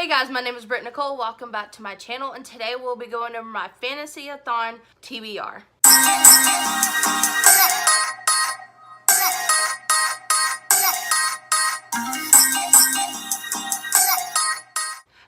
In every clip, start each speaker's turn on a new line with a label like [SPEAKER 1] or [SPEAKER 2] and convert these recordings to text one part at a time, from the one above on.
[SPEAKER 1] Hey guys, my name is Britt Nicole. Welcome back to my channel, and today we'll be going over my Fantasy-a-thon TBR.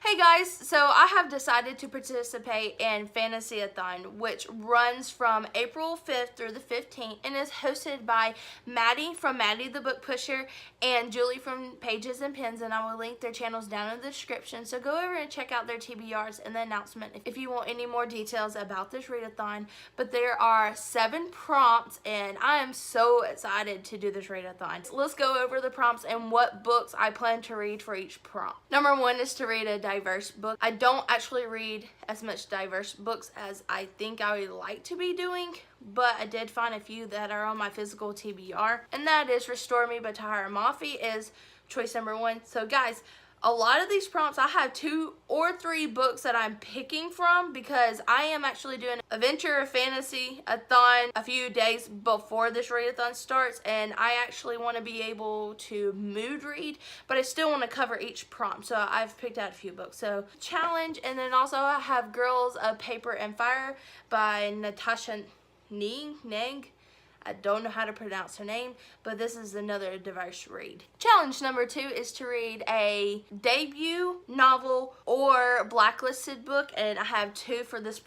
[SPEAKER 1] Hey guys, so I have decided to participate in Fantasy-a-thon, which runs from April 5th through the 15th and is hosted by Maddie from Maddie the Book Pusher and Julie from Pages and Pens, and I will link their channels down in the description. So go over and check out their TBRs and the announcement if you want any more details about this readathon. But there are 7 prompts and I am so excited to do this readathon. So let's go over the prompts and what books I plan to read for each prompt. Number 1 is to read a diverse book. I don't actually read as much diverse books as I think I would like to be doing, but I did find a few that are on my physical TBR, and that is Restore Me by Tahira Mafi is choice number 1. So guys, a lot of these prompts I have 2 or 3 books that I'm picking from because I am actually doing a Venture of Fantasy-a-thon a few days before this readathon starts, and I actually want to be able to mood read, but I still want to cover each prompt, so I've picked out a few books. So challenge, and then also I have Girls of Paper and Fire by Natasha Neg. I don't know how to pronounce her name, but this is another diverse read. Challenge number 2 is to read a debut novel or blacklisted book, and I have 2 for this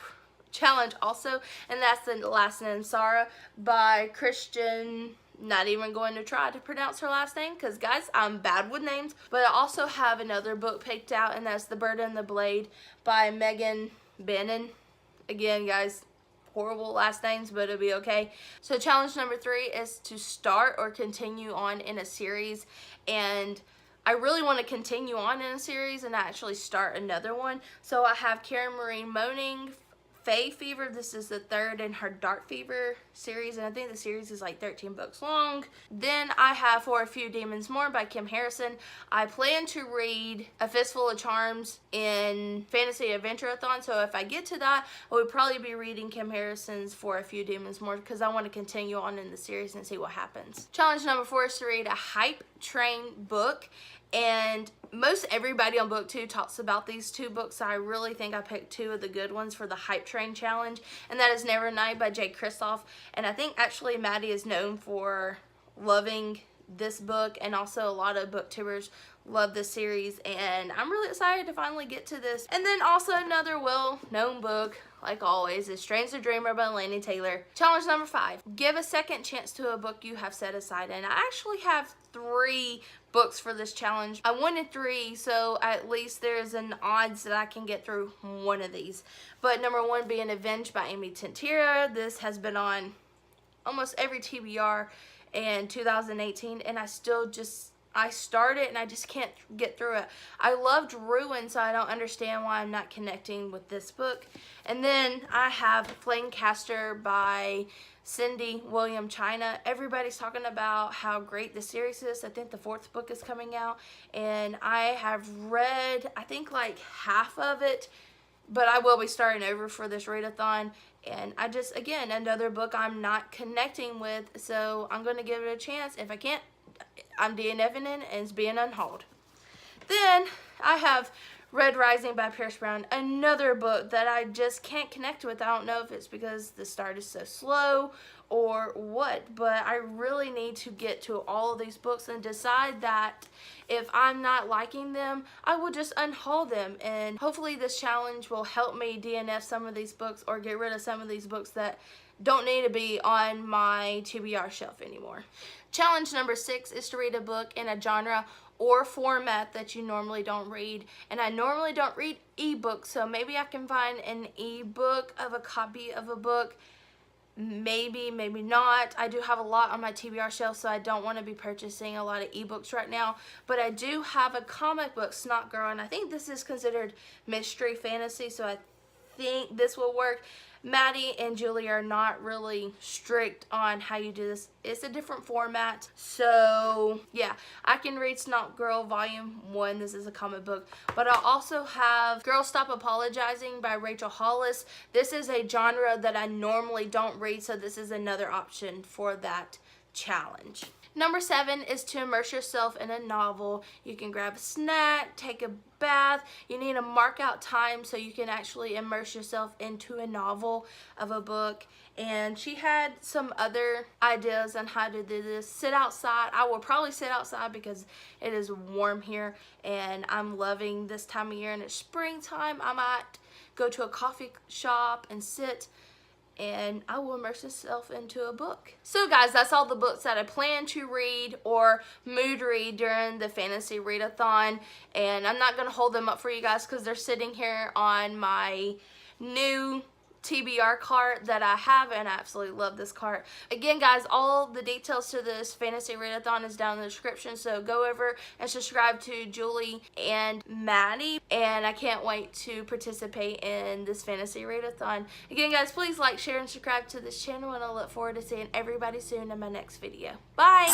[SPEAKER 1] challenge also, and that's The Last Name Sarah by Christian. Not even going to try to pronounce her last name because guys, I'm bad with names. But I also have another book picked out, and that's The Bird and the Blade by Megan Bannon. Again guys, horrible last names, but it'll be okay. So challenge number 3 is to start or continue on in a series, and I really want to continue on in a series and actually start another one. So I have Karen Marie Moaning, Fae Fever. This is the 3rd in her Dark Fever series, and I think the series is like 13 books long. Then I have For a Few Demons More by Kim Harrison. I plan to read A Fistful of Charms in Fantasy Adventure-a-thon, so if I get to that, I would probably be reading Kim Harrison's For a Few Demons More because I want to continue on in the series and see what happens. Challenge number 4 is to read a hype train book, and most everybody on book 2 talks about these 2 books, so I really think I picked 2 of the good ones for the hype train challenge, and that is Never Night by Jay Kristoff. And I think actually Maddie is known for loving this book, and also a lot of booktubers love this series, and I'm really excited to finally get to this. And then also another well-known book, like always, is Strange the Dreamer by Laini Taylor. Challenge number 5, give a second chance to a book you have set aside, and I actually have 3 books for this challenge. I wanted 3, so at least there's an odds that I can get through one of these. But number 1 being Avenged by Amy Tintera. This has been on almost every TBR in 2018, and I started and I just can't get through it. I loved Ruin, so I don't understand why I'm not connecting with this book. And then I have Flamecaster by Cindy William China. Everybody's talking about how great the series is. I think the 4th book is coming out, and I have read I think like half of it, but I will be starting over for this readathon. And I just, again, another book I'm not connecting with, so I'm going to give it a chance. If I can't, I'm DNFing it and it's being unhauled. Then I have Red Rising by Pierce Brown, another book that I just can't connect with. I don't know if it's because the start is so slow or what, but I really need to get to all of these books and decide that if I'm not liking them, I will just unhaul them. And hopefully this challenge will help me DNF some of these books or get rid of some of these books that don't need to be on my TBR shelf anymore. Challenge number 6 is to read a book in a genre or format that you normally don't read, and I normally don't read ebooks, so maybe I can find an ebook of a copy of a book. Maybe, maybe not. I do have a lot on my TBR shelf, so I don't want to be purchasing a lot of ebooks right now, but I do have a comic book, Snot Girl, and I think this is considered mystery fantasy, so I think this will work. Maddie and Julie are not really strict on how you do this. It's a different format. So yeah, I can read Snot Girl Volume 1. This is a comic book. But I also have Girl Stop Apologizing by Rachel Hollis. This is a genre that I normally don't read, so this is another option for that challenge. Number 7 is to immerse yourself in a novel. You can grab a snack, take a bath. You need to mark out time so you can actually immerse yourself into a novel of a book. And she had some other ideas on how to do this. Sit outside. I will probably sit outside because it is warm here and I'm loving this time of year, and it's springtime. I might go to a coffee shop and sit, and I will immerse myself into a book. So guys, that's all the books that I plan to read or mood read during the Fantasy Readathon. And I'm not going to hold them up for you guys because they're sitting here on my new TBR cart that I have, and I absolutely love this cart. Again guys, all the details to this Fantasy Readathon is down in the description, so go over and subscribe to Julie and Maddie, and I can't wait to participate in this Fantasy Readathon. Again guys, please like, share, and subscribe to this channel, and I look forward to seeing everybody soon in my next video. Bye!